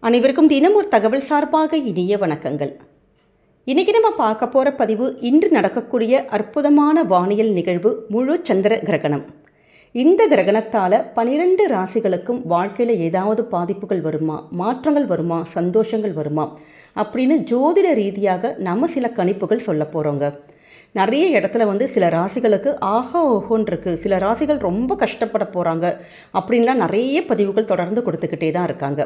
அனைவருக்கும் தினம் ஒரு தகவல் சார்பாக இனிய வணக்கங்கள். இன்றைக்கி நம்ம பார்க்க போகிற பதிவு இன்று நடக்கக்கூடிய அற்புதமான வானியல் நிகழ்வு முழு சந்திர கிரகணம். இந்த கிரகணத்தால் 12 ராசிகளுக்கும் வாழ்க்கையில் ஏதாவது பாதிப்புகள் வருமா, மாற்றங்கள் வருமா, சந்தோஷங்கள் வருமா அப்படின்னு ஜோதிட ரீதியாக நம்ம சில கணிப்புகள் சொல்ல போகிறோங்க. நிறைய இடத்துல சில ராசிகளுக்கு ஆஹா ஓஹோன்னு இருக்குது, சில ராசிகள் ரொம்ப கஷ்டப்பட போகிறாங்க அப்படின்லாம் நிறைய பதிவுகள் தொடர்ந்து கொடுத்துக்கிட்டே தான் இருக்காங்க.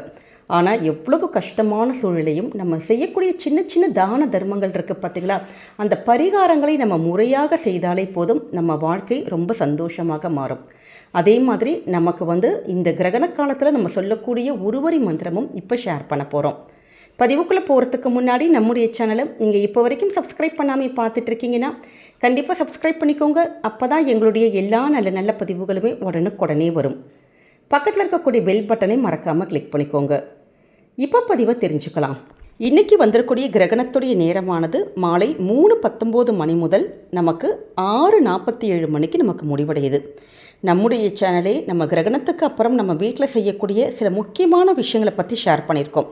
ஆனால் எவ்வளவு கஷ்டமான சூழ்நிலையும் நம்ம செய்யக்கூடிய சின்ன சின்ன தான தர்மங்கள் இருக்குது பார்த்திங்களா, அந்த பரிகாரங்களை நம்ம முறையாக செய்தாலே போதும் நம்ம வாழ்க்கை ரொம்ப சந்தோஷமாக மாறும். அதே மாதிரி நமக்கு இந்த கிரகண காலத்தில் நம்ம சொல்லக்கூடிய ஒருவரி மந்திரமும் இப்போ ஷேர் பண்ண போகிறோம். பதிவுக்குள்ளே போகிறதுக்கு முன்னாடி நம்முடைய சேனலை நீங்கள் இப்போ வரைக்கும் சப்ஸ்கிரைப் பண்ணாமல் பார்த்துட்ருக்கீங்கன்னா கண்டிப்பாக சப்ஸ்கிரைப் பண்ணிக்கோங்க. அப்போ தான் எங்களுடைய எல்லா நல்ல நல்ல பதிவுகளுமே உடனுக்குடனே வரும். பக்கத்தில் இருக்கக்கூடிய பெல் பட்டனை மறக்காமல் கிளிக் பண்ணிக்கோங்க. இப்போ பதிவை தெரிஞ்சுக்கலாம். இன்றைக்கி வந்திருக்கூடிய கிரகணத்துடைய நேரமானது மாலை 3:19 மணி முதல் நமக்கு 6:47 மணிக்கு நமக்கு முடிவடையுது. நம்முடைய சேனலே நம்ம கிரகணத்துக்கு அப்புறம் நம்ம வீட்டில் செய்யக்கூடிய சில முக்கியமான விஷயங்களை பற்றி ஷேர் பண்ணியிருக்கோம்.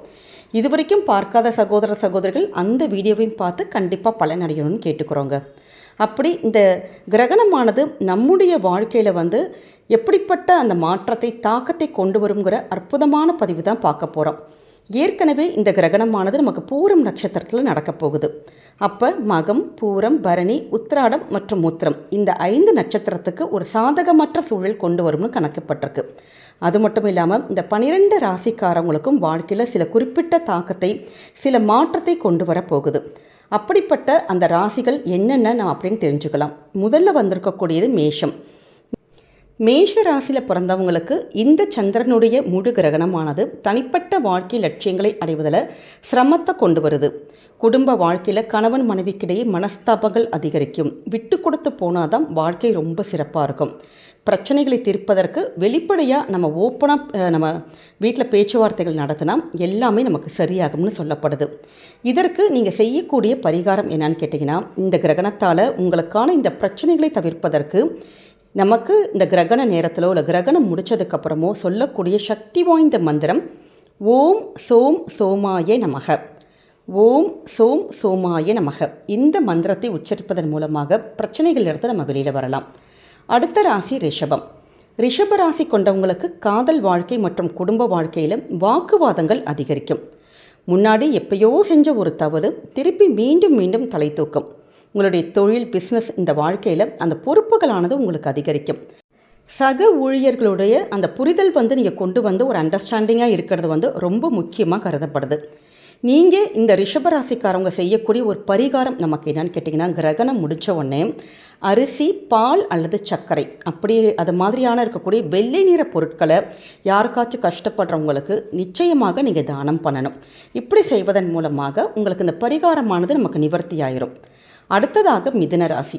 இதுவரைக்கும் பார்க்காத சகோதர சகோதரிகள் அந்த வீடியோவையும் பார்த்து கண்டிப்பாக பலனடையணும்னு கேட்டுக்கிறோங்க. அப்படி இந்த கிரகணமானது நம்முடைய வாழ்க்கையில் எப்படிப்பட்ட அந்த மாற்றத்தை தாக்கத்தை கொண்டு வருங்கிற அற்புதமான பதிவு தான் பார்க்க போகிறோம். ஏற்கனவே இந்த கிரகணமானது நமக்கு பூரம் நட்சத்திரத்தில் நடக்க போகுது. அப்போ மகம், பூரம், பரணி, உத்திராடம் மற்றும் உத்திரம் இந்த 5 நட்சத்திரத்துக்கு ஒரு சாதகமற்ற சூழல் கொண்டு வரும்னு கணக்கப்பட்டிருக்கு. அது மட்டும் இல்லாமல் இந்த 12 ராசிக்காரங்களுக்கும் வாழ்க்கையில் சில குறிப்பிட்ட தாக்கத்தை, சில மாற்றத்தை கொண்டு வர போகுது. அப்படிப்பட்ட அந்த ராசிகள் என்னென்ன நான் அப்படின்னு தெரிஞ்சுக்கலாம். முதல்ல வந்திருக்கக்கூடியது மேஷம். மேஷ ராசியில் பிறந்தவங்களுக்கு இந்த சந்திரனுடைய முழு கிரகணமானது தனிப்பட்ட வாழ்க்கை லட்சியங்களை அடைவதில் சிரமத்தை கொண்டு வருது. குடும்ப வாழ்க்கையில் கணவன் மனைவிக்கிடையே மனஸ்தாபங்கள் அதிகரிக்கும். விட்டு கொடுத்து போனால் தான் வாழ்க்கை ரொம்ப சிறப்பாக இருக்கும். பிரச்சனைகளை தீர்ப்பதற்கு வெளிப்படையாக நம்ம ஓப்பனாக நம்ம வீட்டில் பேச்சுவார்த்தைகள் நடத்தினா எல்லாமே நமக்கு சரியாகும்னு சொல்லப்படுது. இதற்கு நீங்கள் செய்யக்கூடிய பரிகாரம் என்னன்னு கேட்டிங்கன்னா, இந்த கிரகணத்தால் உங்களுக்கான இந்த பிரச்சனைகளை தவிர்ப்பதற்கு நமக்கு இந்த கிரகண நேரத்திலோ இல்லை கிரகணம் முடித்ததுக்கப்புறமோ சொல்லக்கூடிய சக்தி வாய்ந்த மந்திரம் ஓம் சோம் சோமாய நமக. ஓம் சோம் சோமாய நமக. இந்த மந்திரத்தை உச்சரிப்பதன் மூலமாக பிரச்சனைகளிலிருந்து நம்ம வெளியில் வரலாம். அடுத்த ராசி ரிஷபம். ரிஷப ராசி கொண்டவங்களுக்கு காதல் வாழ்க்கை மற்றும் குடும்ப வாழ்க்கையில் வாக்குவாதங்கள் அதிகரிக்கும். முன்னாடி எப்பயோ செஞ்ச ஒரு தவறு திருப்பி மீண்டும் மீண்டும் தலை தூக்கும். உங்களுடைய தொழில், பிஸ்னஸ், இந்த வாழ்க்கையில் அந்த பொறுப்புகளானது உங்களுக்கு அதிகரிக்கும். சக ஊழியர்களுடைய அந்த புரிதல் நீங்கள் கொண்டு ஒரு அண்டர்ஸ்டாண்டிங்காக இருக்கிறது ரொம்ப முக்கியமாக கருதப்படுது. நீங்கள் இந்த ரிஷபராசிக்காரவங்க செய்யக்கூடிய ஒரு பரிகாரம் நமக்கு என்னன்னு கேட்டிங்கன்னா, கிரகணம் முடித்த உடனே அரிசி, பால் அல்லது சர்க்கரை அப்படி அது மாதிரியான இருக்கக்கூடிய வெள்ளை நிற பொருட்களை யாருக்காச்சும் கஷ்டப்படுறவங்களுக்கு நிச்சயமாக நீங்கள் தானம் பண்ணணும். இப்படி செய்வதன் மூலமாக உங்களுக்கு இந்த பரிகாரமானது நமக்கு நிவர்த்தி ஆயிரும். அடுத்ததாக மிதுன ராசி.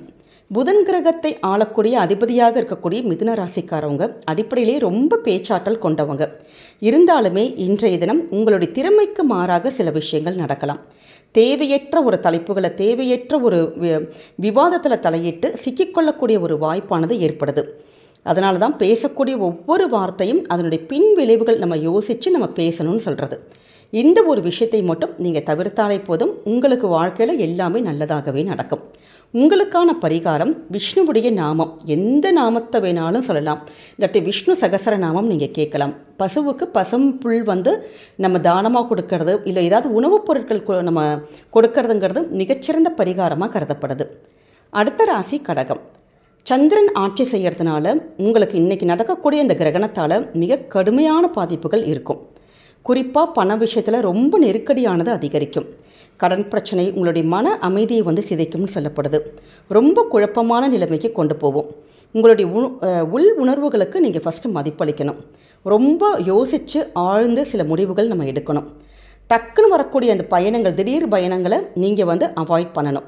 புதன் கிரகத்தை ஆளக்கூடிய அதிபதியாக இருக்கக்கூடிய மிதுன ராசிக்காரவங்க அடிப்படையிலே ரொம்ப பேச்சாற்றல் கொண்டவங்க. இருந்தாலுமே இன்றைய தினம் உங்களுடைய திறமைக்கு மாறாக சில விஷயங்கள் நடக்கலாம். தேவையற்ற ஒரு தலைப்புகளை, தேவையற்ற ஒரு விவாதத்தில் தலையிட்டு சிக்கிக்கொள்ளக்கூடிய ஒரு வாய்ப்பானது ஏற்படுது. அதனால தான் பேசக்கூடிய ஒவ்வொரு வார்த்தையும் அதனுடைய பின் விளைவுகள் நம்ம யோசித்து நம்ம பேசணும்னு சொல்கிறது. இந்த ஒரு விஷயத்தை மட்டும் நீங்கள் தவிர்த்தாலே போதும், உங்களுக்கு வாழ்க்கையில் எல்லாமே நல்லதாகவே நடக்கும். உங்களுக்கான பரிகாரம் விஷ்ணுவுடைய நாமம், எந்த நாமத்தை வேணாலும் சொல்லலாம். இல்லாட்டி விஷ்ணு சகசர நாமம் நீங்கள் கேட்கலாம். பசுவுக்கு பசும் புல் நம்ம தானமாக கொடுக்கறது, இல்லை ஏதாவது உணவுப் பொருட்கள் நம்ம கொடுக்கறதுங்கிறது மிகச்சிறந்த பரிகாரமாக கருதப்படுது. அடுத்த ராசி கடகம். சந்திரன் ஆட்சி செய்கிறதுனால உங்களுக்கு இன்றைக்கி நடக்கக்கூடிய இந்த கிரகணத்தால் மிக கடுமையான பாதிப்புகள் இருக்கும். குறிப்பாக பண விஷயத்தில் ரொம்ப நெருக்கடியானது அதிகரிக்கும். கடன் பிரச்சனை உங்களுடைய மன அமைதியை சிதைக்கும்னு சொல்லப்படுது. ரொம்ப குழப்பமான நிலைமைக்கு கொண்டு போவோம். உங்களுடைய உள் உணர்வுகளுக்கு நீங்கள் ஃபஸ்ட்டு மதிப்பளிக்கணும். ரொம்ப யோசித்து ஆழ்ந்து சில முடிவுகள் நம்ம எடுக்கணும். டக்குன்னு வரக்கூடிய அந்த பயணங்கள், திடீர் பயணங்களை நீங்கள் அவாய்ட் பண்ணணும்.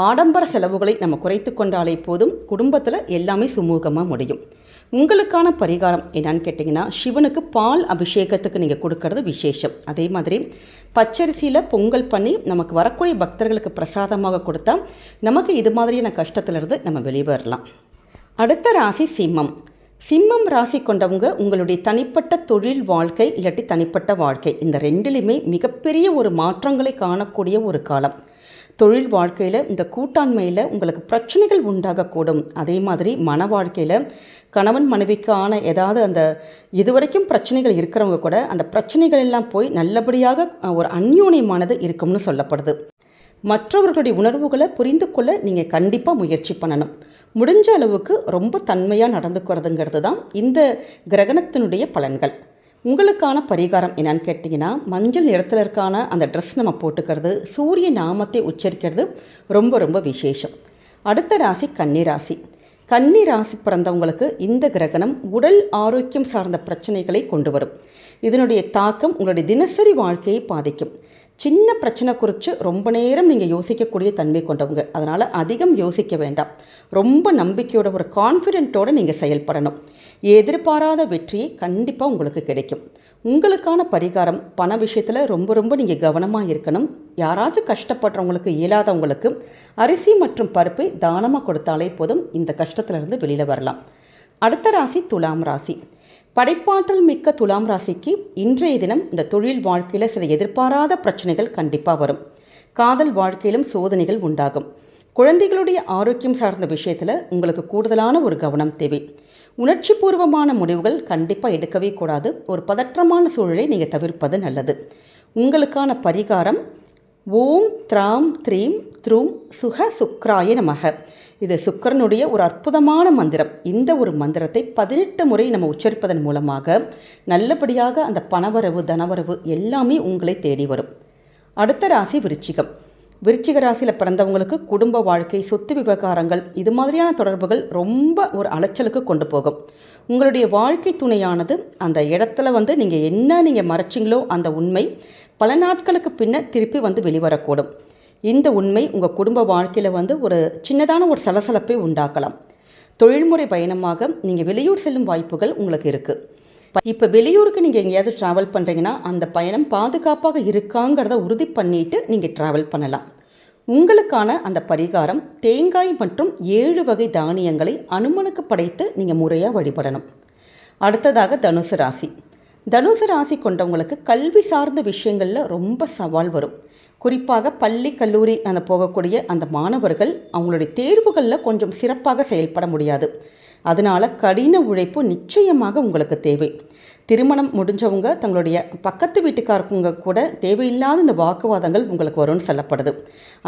ஆடம்பர செலவுகளை நம்ம குறைத்து கொண்டாலே போதும், குடும்பத்தில் எல்லாமே சுமூகமாக முடியும். உங்களுக்கான பரிகாரம் என்னன்னு கேட்டிங்கன்னா, சிவனுக்கு பால் அபிஷேகத்துக்கு நீங்கள் கொடுக்கறது விசேஷம். அதே மாதிரி பச்சரிசியில் பொங்கல் பண்ணி நமக்கு வரக்கூடிய பக்தர்களுக்கு பிரசாதமாக கொடுத்தா நமக்கு இது மாதிரியான கஷ்டத்திலிருந்து நம்ம வெளியே வரலாம். அடுத்த ராசி சிம்மம். சிம்மம் ராசி கொண்டவங்க உங்களுடைய தனிப்பட்ட தொழில் வாழ்க்கை இல்லாட்டி தனிப்பட்ட வாழ்க்கை இந்த ரெண்டிலுமே மிகப்பெரிய ஒரு மாற்றங்களை காணக்கூடிய ஒரு காலம். தொழில் வாழ்க்கையில் இந்த கூட்டாண்மையில் உங்களுக்கு பிரச்சனைகள் உண்டாகக்கூடும். அதே மாதிரி மன வாழ்க்கையில் கணவன் மனைவிக்கான ஏதாவது அந்த இதுவரைக்கும் பிரச்சனைகள் இருக்கிறவங்க கூட அந்த பிரச்சனைகள் எல்லாம் போய் நல்லபடியாக ஒரு அந்யோன்யமானது இருக்கும்னு சொல்லப்படுது. மற்றவர்களுடைய உணர்வுகளை புரிந்து கொள்ள நீங்கள் கண்டிப்பாக முயற்சி பண்ணணும். முடிஞ்ச அளவுக்கு ரொம்ப தன்மையாக நடந்துக்கிறதுங்கிறது தான் இந்த கிரகணத்தினுடைய பலன்கள். உங்களுக்கான பரிகாரம் என்னன்னு கேட்டிங்கன்னா, மஞ்சள் நிறத்தில் இருக்கான அந்த ட்ரெஸ் நம்ம போட்டுக்கிறது, சூரிய நாமத்தை உச்சரிக்கிறது ரொம்ப ரொம்ப விசேஷம். அடுத்த ராசி கன்னி ராசி. கன்னி ராசி பிறந்தவங்களுக்கு இந்த கிரகணம் உடல் ஆரோக்கியம் சார்ந்த பிரச்சனைகளை கொண்டு வரும். இதனுடைய தாக்கம் உங்களுடைய தினசரி வாழ்க்கையை பாதிக்கும். சின்ன பிரச்சனை குறித்து ரொம்ப நேரம் நீங்கள் யோசிக்கக்கூடிய தன்மை கொண்டவங்க. அதனால் அதிகம் யோசிக்க வேண்டாம். ரொம்ப நம்பிக்கையோட ஒரு கான்ஃபிடென்ட்டோடு நீங்கள் செயல்படணும். எதிர்பாராத வெற்றியை கண்டிப்பாக உங்களுக்கு கிடைக்கும். உங்களுக்கான பரிகாரம் பண விஷயத்தில் ரொம்ப ரொம்ப நீங்கள் கவனமாக இருக்கணும். யாராச்சும் கஷ்டப்படுறவங்களுக்கு இயலாதவங்களுக்கு அரிசி மற்றும் பருப்பை தானமாக கொடுத்தாலே போதும், இந்த கஷ்டத்திலிருந்து வெளியில் வரலாம். அடுத்த ராசி துலாம் ராசி. படைப்பாற்றல் மிக்க துலாம் ராசிக்கு இன்றைய தினம் இந்த தொழில் வாழ்க்கையில் சில எதிர்பாராத பிரச்சனைகள் கண்டிப்பாக வரும். காதல் வாழ்க்கையிலும் சோதனைகள் உண்டாகும். குழந்தைகளுடைய ஆரோக்கியம் சார்ந்த விஷயத்தில் உங்களுக்கு கூடுதலான ஒரு கவனம் தேவை. உணர்ச்சி பூர்வமான முடிவுகள் கண்டிப்பாக எடுக்கவே கூடாது. ஒரு பதற்றமான சூழலை நீங்கள் தவிர்ப்பது நல்லது. உங்களுக்கான பரிகாரம் ஓம் த்ராம் த்ரீம் த்ரூம் சுக சுக்ராய நமக. இது சுக்கரனுடைய ஒரு அற்புதமான மந்திரம். இந்த ஒரு மந்திரத்தை 18 முறை நம்ம உச்சரிப்பதன் மூலமாக நல்லபடியாக அந்த பணவரவு தனவரவு எல்லாமே உங்களை தேடி வரும். அடுத்த ராசி விருச்சிகம். விருச்சிக ராசியில் பிறந்தவங்களுக்கு குடும்ப வாழ்க்கை, சொத்து விவகாரங்கள் இது மாதிரியான தொடர்புகள் ரொம்ப ஒரு அலைச்சலுக்கு கொண்டு போகும். உங்களுடைய வாழ்க்கை துணையானது அந்த இடத்துல நீங்கள் மறைச்சிங்களோ அந்த உண்மை பல நாட்களுக்கு பின்ன திருப்பி வெளிவரக்கூடும். இந்த உண்மை உங்கள் குடும்ப வாழ்க்கையில் ஒரு சின்னதான ஒரு சலசலப்பை உண்டாக்கலாம். தொழில்முறை பயணமாக நீங்கள் வெளியூர் செல்லும் வாய்ப்புகள் உங்களுக்கு இருக்குது. இப்போ வெளியூருக்கு நீங்கள் எங்கேயாவது ட்ராவல் பண்ணுறீங்கன்னா அந்த பயணம் பாதுகாப்பாக இருக்காங்கிறத உறுதி பண்ணிவிட்டு நீங்கள் ட்ராவல் பண்ணலாம். உங்களுக்கான அந்த பரிகாரம் தேங்காய் மற்றும் 7 வகை தானியங்களை அனுமனுக்கு படைத்து நீங்கள் முறையாக வழிபடணும். அடுத்ததாக தனுசு ராசி. தனுசு ராசி கொண்டவங்களுக்கு கல்வி சார்ந்த விஷயங்களில் ரொம்ப சவால் வரும். குறிப்பாக பள்ளி கல்லூரி போகக்கூடிய அந்த மாணவர்கள் அவங்களுடைய தேர்வுகளில் கொஞ்சம் சிறப்பாக செயல்பட முடியாது. அதனால் கடின உழைப்பு நிச்சயமாக உங்களுக்கு தேவை. திருமணம் முடிஞ்சவங்க தங்களுடைய பக்கத்து வீட்டுக்காரங்க கூட தேவையில்லாத இந்த வாக்குவாதங்கள் உங்களுக்கு வரும்னு சொல்லப்படுது.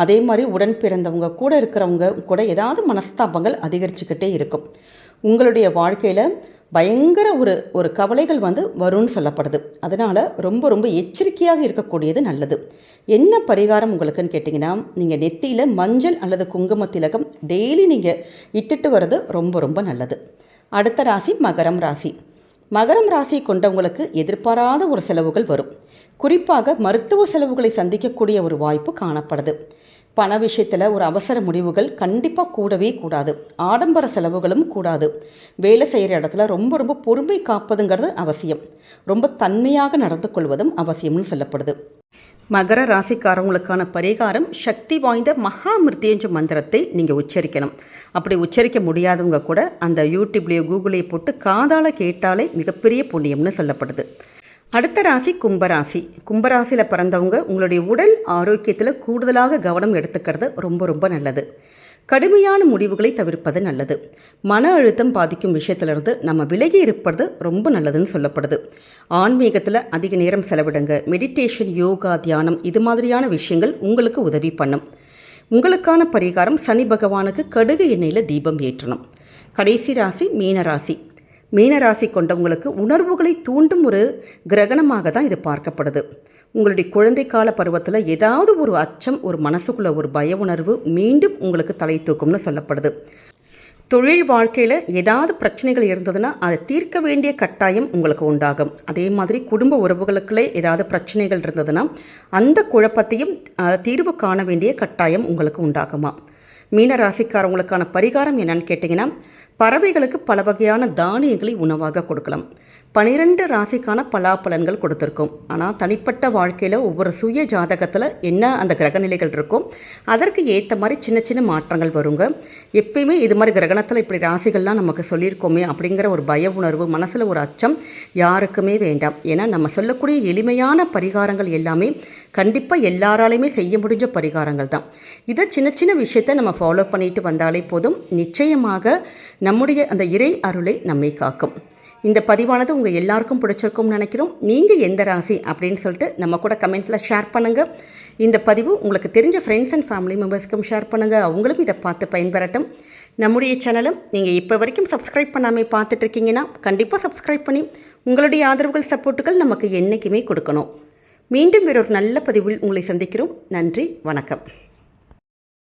அதே மாதிரி உடன் பிறந்தவங்க கூட இருக்கிறவங்க கூட ஏதாவது மனஸ்தாபங்கள் அதிகரிச்சுக்கிட்டே இருக்கும். உங்களுடைய வாழ்க்கையில் பயங்கர ஒரு கவலைகள் வரும்னு சொல்லப்படுது. அதனால் ரொம்ப ரொம்ப எச்சரிக்கையாக இருக்கக்கூடியது நல்லது. என்ன பரிகாரம் உங்களுக்குன்னு கேட்டிங்கன்னா, நீங்கள் நெத்தியில் மஞ்சள் அல்லது குங்கும திலகம் டெய்லி நீங்கள் இட்டுட்டு வர்றது ரொம்ப ரொம்ப நல்லது. அடுத்த ராசி மகரம் ராசி. மகரம் ராசி கொண்டவங்களுக்கு எதிர்பாராத ஒரு செலவுகள் வரும். குறிப்பாக மருத்துவ செலவுகளை சந்திக்கக்கூடிய ஒரு வாய்ப்பு காணப்படுது. பண விஷயத்தில் ஒரு அவசர முடிவுகள் கண்டிப்பாக கூடவே கூடாது. ஆடம்பர செலவுகளும் கூடாது. வேலை செய்கிற இடத்துல ரொம்ப ரொம்ப பொறுமை காப்பதுங்கிறது அவசியம். ரொம்ப தன்மையாக நடந்து கொள்வதும் அவசியம்னு சொல்லப்படுது. மகர ராசிக்காரவங்களுக்கான பரிகாரம் சக்தி வாய்ந்த மகா மிருத்யுஞ்ச மந்திரத்தை நீங்கள் உச்சரிக்கணும். அப்படி உச்சரிக்க முடியாதவங்க கூட அந்த யூடியூப்லேயோ கூகுளையோ போட்டு காதால் கேட்டாலே மிகப்பெரிய புண்ணியம்னு சொல்லப்படுது. அடுத்த ராசி கும்பராசி. கும்பராசியில் பிறந்தவங்க உங்களுடைய உடல் ஆரோக்கியத்தில் கூடுதலாக கவனம் எடுத்துக்கிறது ரொம்ப ரொம்ப நல்லது. கடுமையான முடிவுகளை தவிர்ப்பது நல்லது. மன அழுத்தம் பாதிக்கும் விஷயத்திலிருந்து நம்ம விலகி இருப்பது ரொம்ப நல்லதுன்னு சொல்லப்படுது. ஆன்மீகத்தில் அதிக நேரம் செலவிடுங்க. மெடிடேஷன், யோகா, தியானம் இது மாதிரியான விஷயங்கள் உங்களுக்கு உதவி பண்ணும். உங்களுக்கான பரிகாரம் சனி பகவானுக்கு கடுகு எண்ணெயில் தீபம் ஏற்றணும். கடைசி ராசி மீனராசி. மீனராசி கொண்டவங்களுக்கு உணர்வுகளை தூண்டும் ஒரு கிரகணமாக தான் இது பார்க்கப்படுது. உங்களுடைய குழந்தை கால பருவத்தில் ஏதாவது ஒரு அச்சம், ஒரு மனசுக்குள்ள ஒரு பய உணர்வு மீண்டும் உங்களுக்கு தலை தூக்கும்னு சொல்லப்படுது. தொழில் வாழ்க்கையில் ஏதாவது பிரச்சனைகள் இருந்ததுன்னா அதை தீர்க்க வேண்டிய கட்டாயம் உங்களுக்கு உண்டாகும். அதே மாதிரி குடும்ப உறவுகளுக்குள்ளே ஏதாவது பிரச்சனைகள் இருந்ததுன்னா அந்த குழப்பத்தையும் தீர்வு காண வேண்டிய கட்டாயம் உங்களுக்கு உண்டாகுமா. மீனராசிக்காரவங்களுக்கான பரிகாரம் என்னன்னு கேட்டிங்கன்னா, பறவைகளுக்கு பல வகையான தானியங்களை உணவாக கொடுக்கலாம். 12 ராசிக்கான பலாபலன்கள் கொடுத்துருக்கோம். ஆனால் தனிப்பட்ட வாழ்க்கையில் ஒவ்வொரு சுய ஜாதகத்தில் என்ன அந்த கிரகநிலைகள் இருக்கும் அதற்கு ஏற்ற மாதிரி சின்ன சின்ன மாற்றங்கள் வருங்க. எப்பயுமே இது மாதிரி கிரகணத்தில் இப்படி ராசிகள்லாம் நமக்கு சொல்லியிருக்கோமே அப்படிங்கிற ஒரு பய உணர்வு, மனசில் ஒரு அச்சம் யாருக்குமே வேண்டாம். ஏன்னா நம்ம சொல்லக்கூடிய எளிமையான பரிகாரங்கள் எல்லாமே கண்டிப்பாக எல்லாராலையுமே செய்ய முடிஞ்ச பரிகாரங்கள் தான். இதை சின்ன சின்ன விஷயத்தை நம்ம ஃபாலோ பண்ணிட்டு வந்தாலே போதும், நிச்சயமாக நம்முடைய அந்த இறை அருளை நம்மை காக்கும். இந்த பதிவானது உங்கள் எல்லாருக்கும் பிடிச்சிருக்கும்னு நினைக்கிறோம். நீங்கள் எந்த ராசி அப்படின்னு சொல்லிட்டு நம்ம கூட கமெண்ட்டில் ஷேர் பண்ணுங்கள். இந்த பதிவு உங்களுக்கு தெரிஞ்ச ஃப்ரெண்ட்ஸ் அண்ட் ஃபேமிலி மெம்பர்ஸ்க்கும் ஷேர் பண்ணுங்கள். அவங்களும் இதை பார்த்து பயன்பெறட்டும். நம்முடைய சேனலும் நீங்கள் இப்போ வரைக்கும் சப்ஸ்கிரைப் பண்ணாமல் பார்த்துட்ருக்கீங்கன்னா கண்டிப்பாக சப்ஸ்கிரைப் பண்ணி உங்களுடைய ஆதரவுகள், சப்போர்ட்டுகள் நமக்கு என்றைக்குமே கொடுக்கணும். மீண்டும் வேறொரு நல்ல பதிவில் உங்களை சந்திக்கிறோம். நன்றி, வணக்கம்.